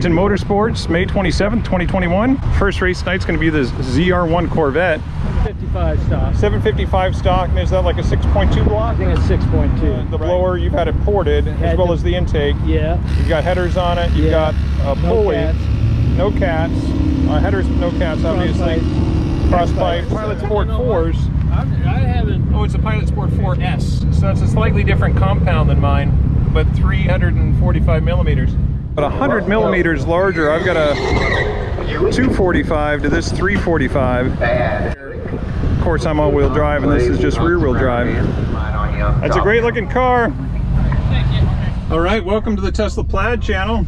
Bradenton Motorsports, May 27th, 2021. First race tonight's going to be the ZR1 Corvette. 755 stock. 755 stock, and is that like a 6.2 block? I think it's 6.2. The blower, you've had it ported, as well as the intake. Yeah. You've got headers on it, you've got a pulley. No cats. Headers, no cats, obviously. Cross-pipe. Pilot Sport 4s. I haven't. Oh, it's a Pilot Sport 4S, so that's a slightly different compound than mine, but 345 millimeters. But 100 millimeters larger. I've got a 245 to this 345. Of course, I'm all-wheel drive, and this is just rear-wheel drive. That's a great-looking car. All right, welcome to the Tesla Plaid channel.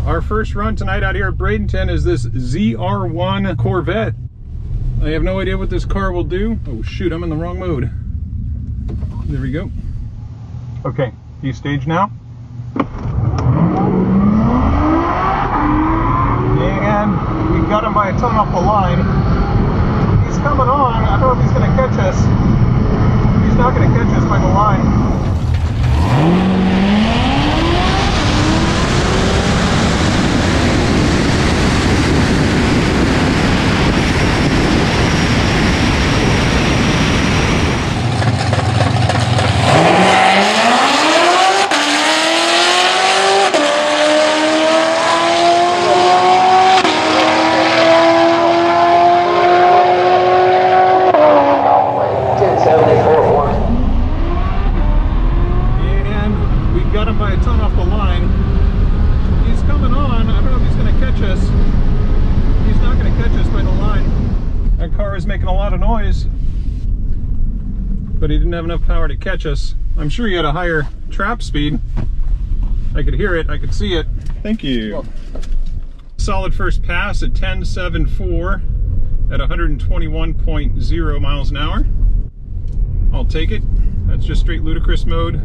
Our first run tonight out here at Bradenton is this ZR1 Corvette. I have no idea what this car will do. Oh shoot, I'm in the wrong mode. There we go. Okay, you staged now? And we got him by a ton off the line. He's coming on. I don't know if he's going to catch us. He's not going to catch us by the line. But he didn't have enough power to catch us. I'm sure he had a higher trap speed. I could hear it, I could see it. Thank you. Solid first pass at 10.74 at 121.0 miles an hour. I'll take it. That's just straight ludicrous mode.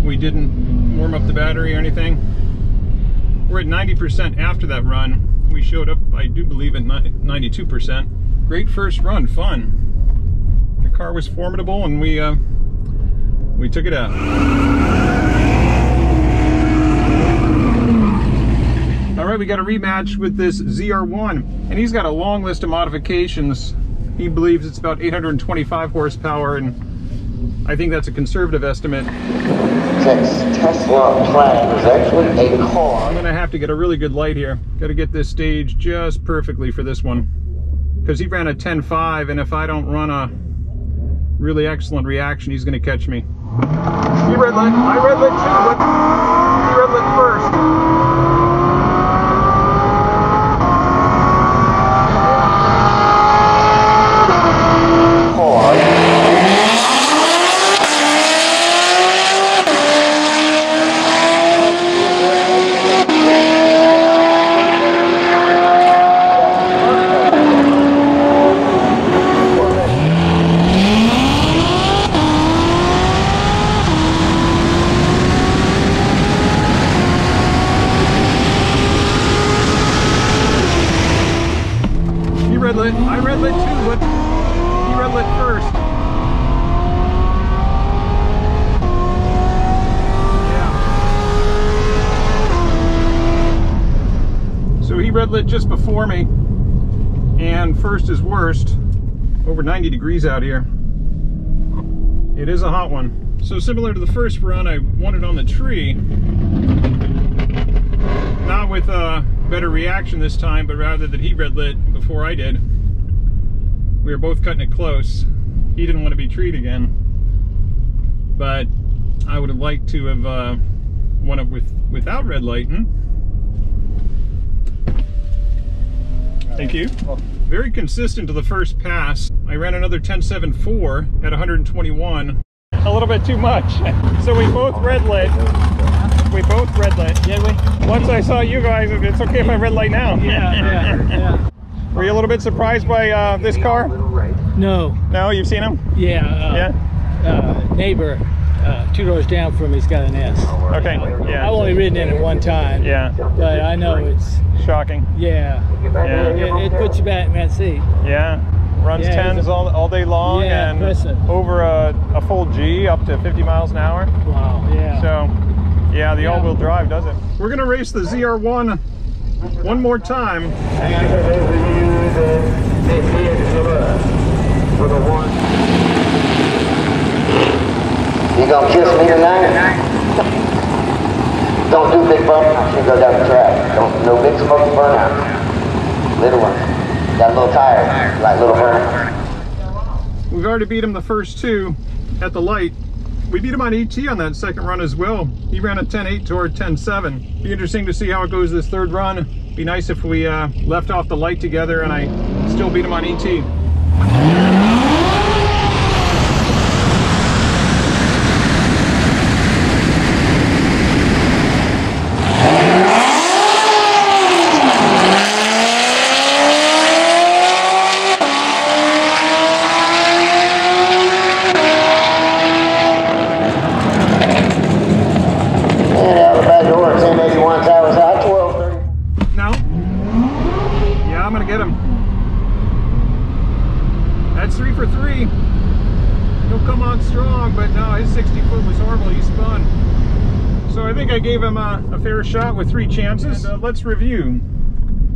We didn't warm up the battery or anything. We're at 90% after that run. We showed up, I do believe, at 92%. Great first run, fun. The car was formidable, and we took it out. All right, we got a rematch with this ZR1, and he's got a long list of modifications. He believes it's about 825 horsepower, and I think that's a conservative estimate. Tesla Plaid is actually a car. I'm gonna have to get a really good light here. Got to get this stage just perfectly for this one, because he ran a 10.5, and if I don't run a really excellent reaction, he's going to catch me. He red lit. I red lit too, but he red lit first. I red lit too, but he red lit first. Yeah. So he red lit just before me, and first is worst. Over 90 degrees out here. It is a hot one. So similar to the first run, I won it on the tree. Not with a better reaction this time, but rather that he red lit before I did. We were both cutting it close. He didn't want to be treed again, but I would have liked to have won it without red lighting. Thank you. Very consistent to the first pass. I ran another 10.74 at 121. A little bit too much. So we both red lit. We both red lit. Did we? Once I saw you guys, it's okay if I red light now. Yeah. Were you a little bit surprised by this car? No. No, you've seen him? Yeah. Neighbor, 2 doors down from me's got an S. Okay. Yeah. I've only ridden in it one time. Yeah. But I know it's shocking. Yeah. It puts you back in that seat. Yeah. Runs 10s all day long, and impressive. Over a full G, up to 50 miles an hour. Wow. Yeah. So, yeah, the all-wheel drive does it. We're gonna race the ZR1 one more time. And for those of you that may be for the one. You gonna kiss me tonight? Don't do big bump, you go down the track. Don't, no big smoky burnout. Little one. Got a little tired, like little burnout. We've already beat him the first two at the light. We beat him on ET on that second run as well. He ran a 10.8 toward 10.7. Be interesting to see how it goes this third run. Be nice if we left off the light together and I still beat him on ET. That's 3 for 3. He'll come on strong, but no, his 60 foot was horrible. He spun. So I think I gave him a fair shot with 3 chances. And, let's review.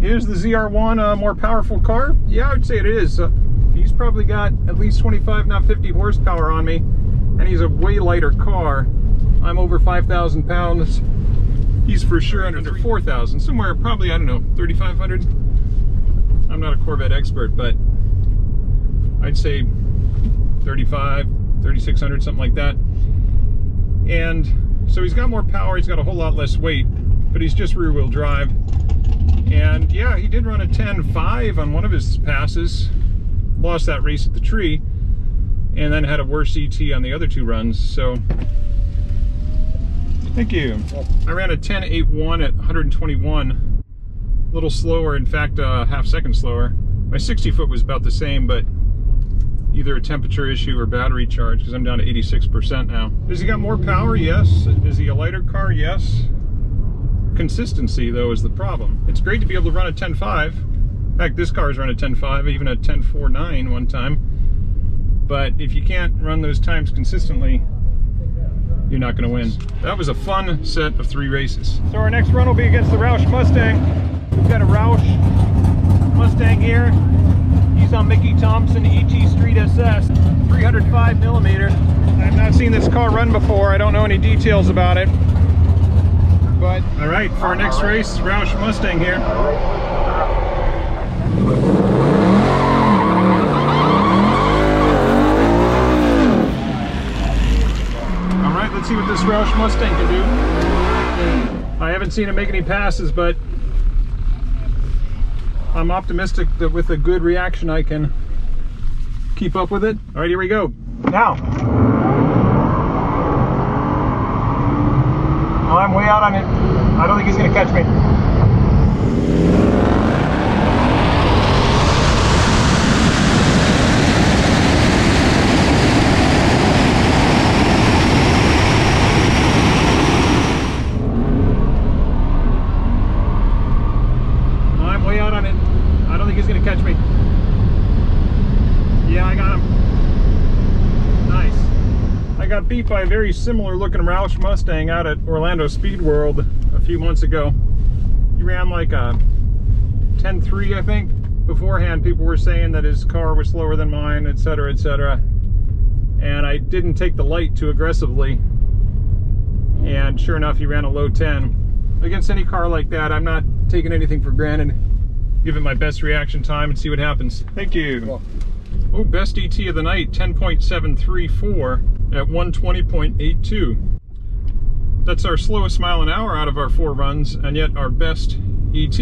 Is the ZR1 a more powerful car? Yeah, I would say it is. He's probably got at least 25, not 50 horsepower on me, and he's a way lighter car. I'm over 5,000 pounds. He's for sure under 4,000, somewhere probably, I don't know, 3,500. I'm not a Corvette expert, but I'd say 35, 3,600, something like that. And so he's got more power, he's got a whole lot less weight, but he's just rear wheel drive. And yeah, he did run a 10.5 on one of his passes, lost that race at the tree, and then had a worse ET on the other 2 runs, so thank you. I ran a 10.81 at 121, a little slower, in fact, half second slower. My 60 foot was about the same, but either a temperature issue or battery charge, because I'm down to 86% now. Has he got more power? Yes. Is he a lighter car? Yes. Consistency, though, is the problem. It's great to be able to run a 10.5. In fact, this car's run a 10.5, even a 10.49 one time. But if you can't run those times consistently, you're not going to win. That was a fun set of 3 races. So our next run will be against the Roush Mustang. We've got a Roush Mustang here. He's on Mickey Thompson ET Street SS, 305 millimeter. I've not seen this car run before. I don't know any details about it. But all right, for our next race, Roush Mustang here. All right, let's see what this Roush Mustang can do. I haven't seen him make any passes, but I'm optimistic that with a good reaction I can keep up with it. All right, here we go. Now. Well, I'm way out on it. I don't think he's going to catch me. I'm way out on it. I don't think he's going to catch me. Yeah, I got him. Nice. I got beat by a very similar looking Roush Mustang out at Orlando Speed World a few months ago. He ran like a 10.3, I think. Beforehand, people were saying that his car was slower than mine, etc., etc. And I didn't take the light too aggressively. And sure enough, he ran a low 10. Against any car like that, I'm not taking anything for granted. Give it my best reaction time and see what happens. Thank you. Oh, best ET of the night, 10.734 at 120.82. That's our slowest mile an hour out of our 4 runs, and yet our best ET.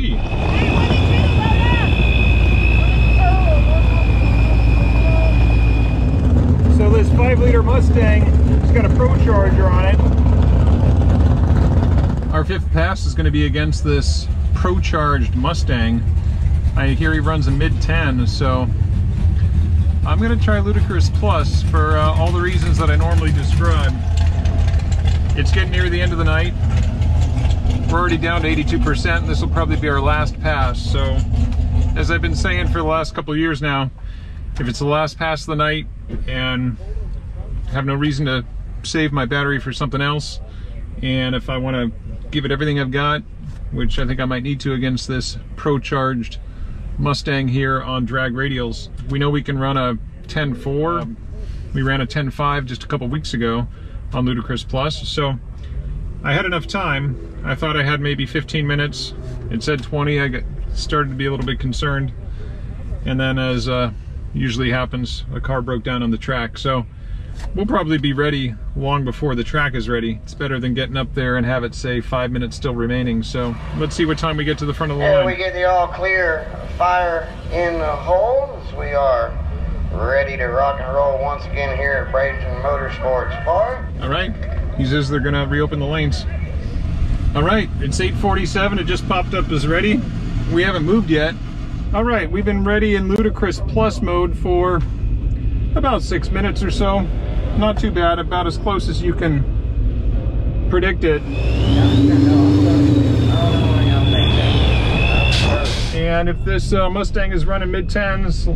So this 5-liter Mustang has got a ProCharger on it. Our 5th pass is going to be against this ProCharged Mustang. I hear he runs a mid-10, so I'm going to try Ludicrous Plus for all the reasons that I normally describe. It's getting near the end of the night. We're already down to 82%. This will probably be our last pass. So, as I've been saying for the last couple of years now, if it's the last pass of the night and I have no reason to save my battery for something else, and if I want to give it everything I've got, which I think I might need to against this ProCharged Mustang here on drag radials. We know we can run a 10.4. We ran a 10.5 just a couple weeks ago on Ludicrous Plus, so I had enough time. I thought I had maybe 15 minutes. It said 20. I started to be a little bit concerned, and then, as usually happens, a car broke down on the track. So we'll probably be ready long before the track is ready. It's better than getting up there and have it say 5 minutes still remaining. So let's see what time we get to the front of the line. And we get the all clear fire in the holes. We are ready to rock and roll once again here at Bradenton Motorsports Farm. All right, he says they're gonna reopen the lanes. All right, it's 8:47, it just popped up as ready. We haven't moved yet. All right, we've been ready in Ludicrous Plus mode for about 6 minutes or so. Not too bad, about as close as you can predict it. And if this Mustang is running mid-10s,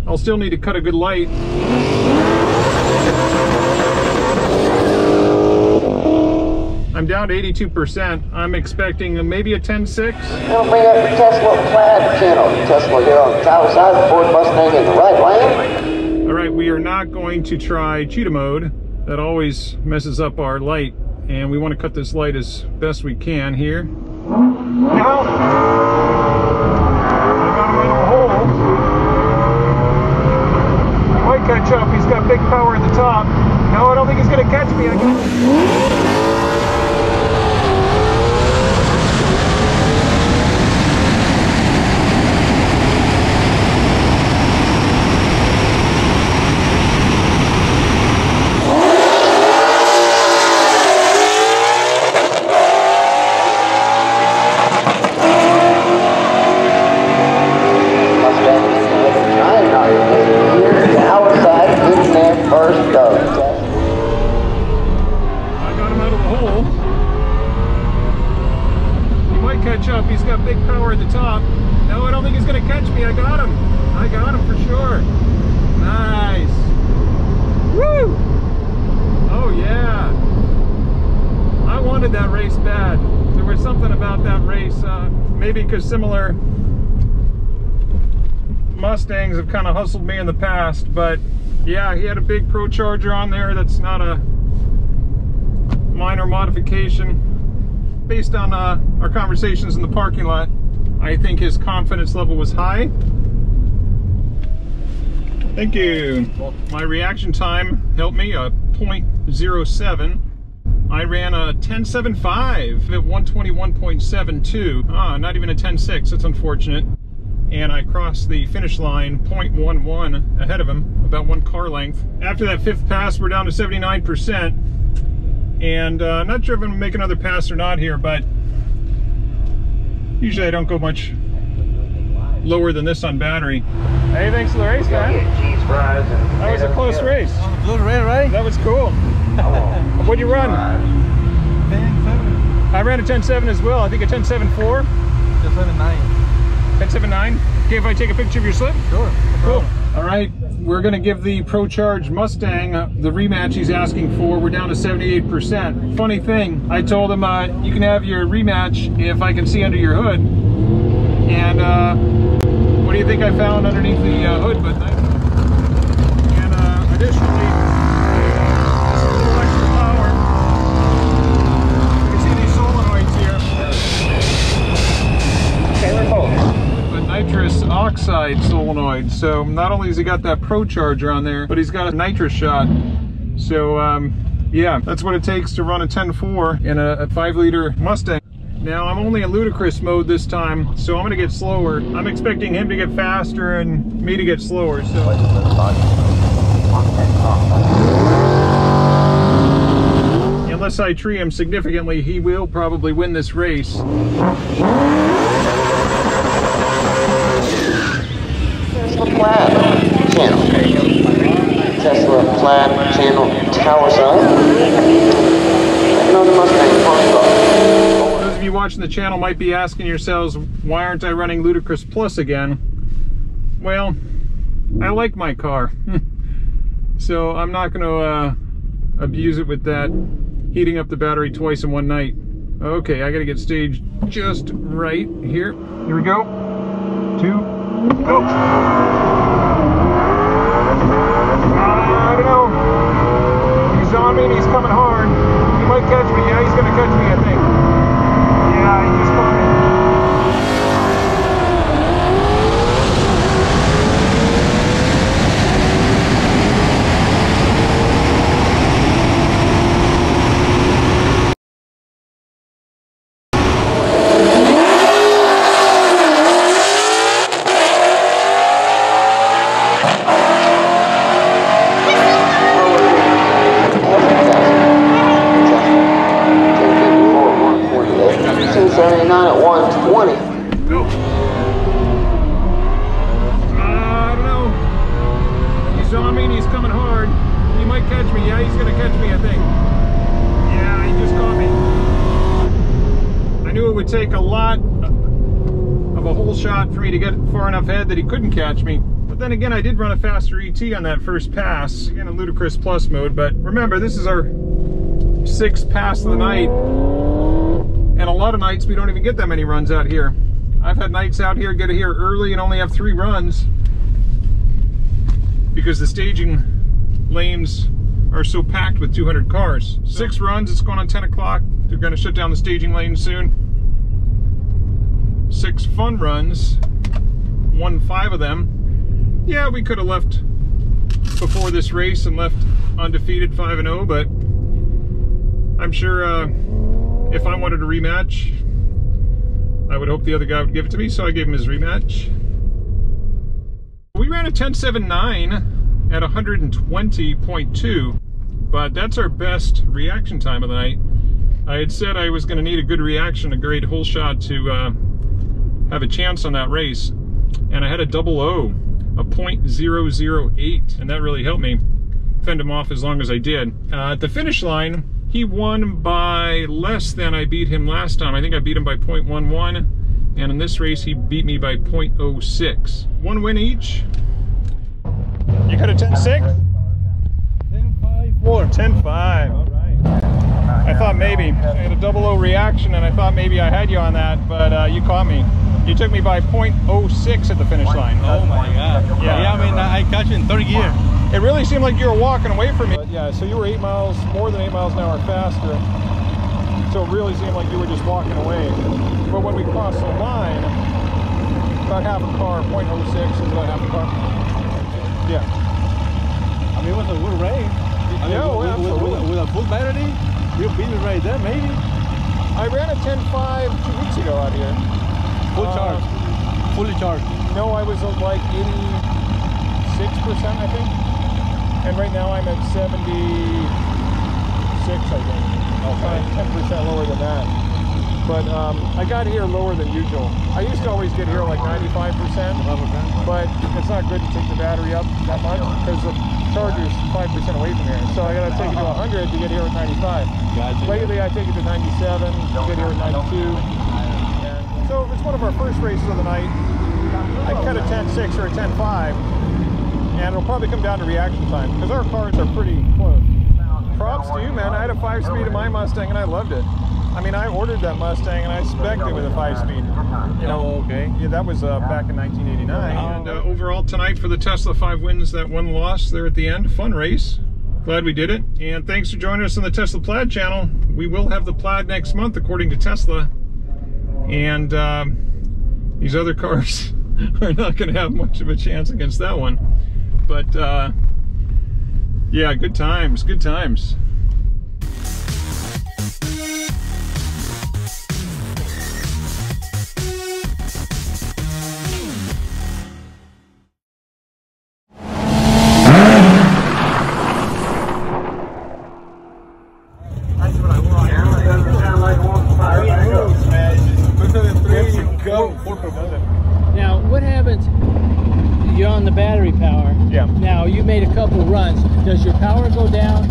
I'll still need to cut a good light. I'm down to 82%. I'm expecting maybe a 10.6. We'll bring up the Tesla Plaid channel. Tesla here on the tower side, the Ford Mustang in the right lane. All right, we are not going to try Cheetah mode. That always messes up our light, and we want to cut this light as best we can here. Now, I got him in a hole. Might catch up. He's got big power at the top. No, I don't think he's going to catch me. He's got big power at the top. No, I don't think he's going to catch me. I got him. I got him for sure. Nice. Woo! Oh, yeah. I wanted that race bad. There was something about that race. Maybe because similar Mustangs have kind of hustled me in the past. But, yeah, he had a big ProCharger on there. That's not a minor modification. Based on our conversations in the parking lot, I think his confidence level was high. Thank you. My reaction time helped me, a 0.07. I ran a 10.75 at 121.72. Not even a 10.6, that's unfortunate. And I crossed the finish line 0.11 ahead of him, about 1 car length. After that 5th pass, we're down to 79%. And not sure if I'm gonna make another pass or not here, but usually I don't go much lower than this on battery. Hey, thanks for the race, man. That was a close race. Good race, right? That was cool. What'd you run? 10.7. I ran a 10.7 as well. I think a 10.74. 10.79. 10.79. Okay, if I take a picture of your slip? Sure. Cool. All right, we're gonna give the ProCharged Mustang the rematch he's asking for. We're down to 78%. Funny thing, I told him you can have your rematch if I can see under your hood. And what do you think I found underneath the hood? But and additionally, just a little extra power. You can see these solenoids here. Okay, we're both. Nitrous oxide solenoid. So not only has he got that ProCharger on there, but he's got a nitrous shot. So yeah, that's what it takes to run a 10.4 in a 5-liter Mustang. Now I'm only in ludicrous mode this time, so I'm gonna get slower. I'm expecting him to get faster and me to get slower. So unless I tree him significantly, he will probably win this race. Plaid channel. Tesla Plaid channel tower side. Another Mustang parked car. Those of you watching the channel might be asking yourselves, why aren't I running Ludicrous Plus again? Well, I like my car. So I'm not going to abuse it with that, heating up the battery twice in one night. Okay, I gotta get staged just right here. Here we go. 2, go. I don't know. He's on me and he's coming hard. He might catch me. Yeah, he's gonna catch me, I think. Yeah, he just caught me. Take a lot of a whole shot for me to get far enough ahead that he couldn't catch me. But then again, I did run a faster ET on that first pass, again in Ludicrous Plus mode. But remember, this is our 6th pass of the night, and a lot of nights we don't even get that many runs out here. I've had nights out here, get here early and only have 3 runs because the staging lanes are so packed with 200 cars. 6 runs, it's going on 10 o'clock. They're going to shut down the staging lane soon. 6 fun runs, won 5 of them. Yeah, we could have left before this race and left undefeated 5-0, but I'm sure if I wanted a rematch, I would hope the other guy would give it to me, so I gave him his rematch. We ran a 10.79 at 120.2, but that's our best reaction time of the night. I had said I was going to need a good reaction, a great hole shot to have a chance on that race, and I had a 00, a .008, and that really helped me fend him off as long as I did. At the finish line, he won by less than I beat him last time. I think I beat him by .11, and in this race he beat me by .06. 1 win each. You got a 10.6? 10.5. 10.5. All right. I thought maybe. I had a 00 reaction, and I thought maybe I had you on that, but you caught me. You took me by .06 at the finish line. Oh my God. Yeah, I mean, I caught you in 3rd gear. It really seemed like you were walking away from me. But yeah, so you were 8 miles, more than 8 miles an hour faster. So it really seemed like you were just walking away. But when we crossed the line, about half a car, .06 is about half a car. Yeah. I mean, it was a good race. With a full battery, you beat me right there, maybe. I ran a 10.5 2 weeks ago out here. Full charge. Fully charged. No, I was at like 86%, I think. And right now I'm at 76, I think. Okay. 10% lower than that. But I got here lower than usual. I used to always get here like 95%, but it's not good to take the battery up that much because the charger's 5% away from here. So I gotta take it to 100 to get here at 95. Gotcha. Lately I take it to 97, get here at 92. And so if it's one of our first races of the night, I cut a 10.6 or a 10.5, and it'll probably come down to reaction time because our cars are pretty close. Props to you, man. I had a 5-speed in my Mustang and I loved it. I mean, I ordered that Mustang and I spec'd it with a 5-speed. You know, okay. Yeah, that was back in 1989. And overall tonight for the Tesla, 5 wins, that 1 loss there at the end. Fun race. Glad we did it. And thanks for joining us on the Tesla Plaid channel. We will have the Plaid next month, according to Tesla. And these other cars are not going to have much of a chance against that one. But yeah, good times, good times. Now, what happens? You're on the battery power. Yeah. Now, you made a couple runs. Does your power go down?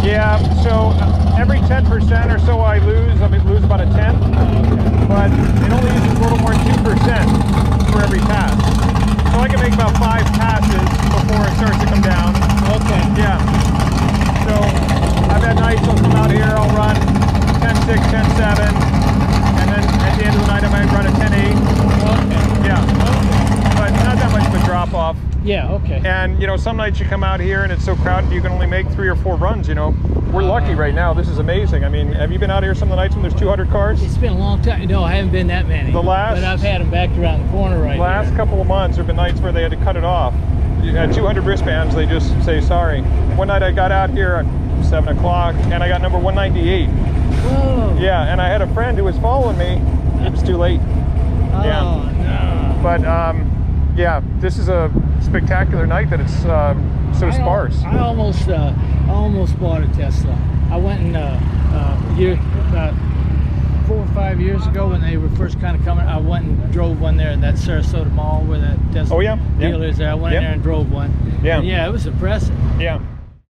Yeah, so every 10% or so I lose about a 10, but it only uses a little more than 2% for every pass. So I can make about 5 passes before it starts to come down. Okay. Yeah. So I've had nights I'll come out here, I'll run 10 10.6, 10.7, and then at the end of the night I might run a 10.8. Okay. Yeah. Okay. But not that much of a drop off. Yeah, okay. And you know, some nights you come out here and it's so crowded you can only make 3 or 4 runs, you know. We're lucky right now. This is amazing. I mean, have you been out here some of the nights when there's 200 cars? It's been a long time. No, I haven't been that many. But I've had them backed around the corner right now. Last couple of months there have been nights where they had to cut it off. At 200 wristbands, they just say sorry. One night I got out here at 7 o'clock and I got number 198. Whoa. Yeah, and I had a friend who was following me. It was too late. Oh, yeah. no. But yeah, this is a spectacular night that it's so sparse. I almost bought a Tesla. I went in about 4 or 5 years ago when they were first kind of coming. I went and drove one there in that Sarasota Mall where that Tesla dealer is there. I went in there and drove one. Yeah. And yeah, it was impressive. Yeah.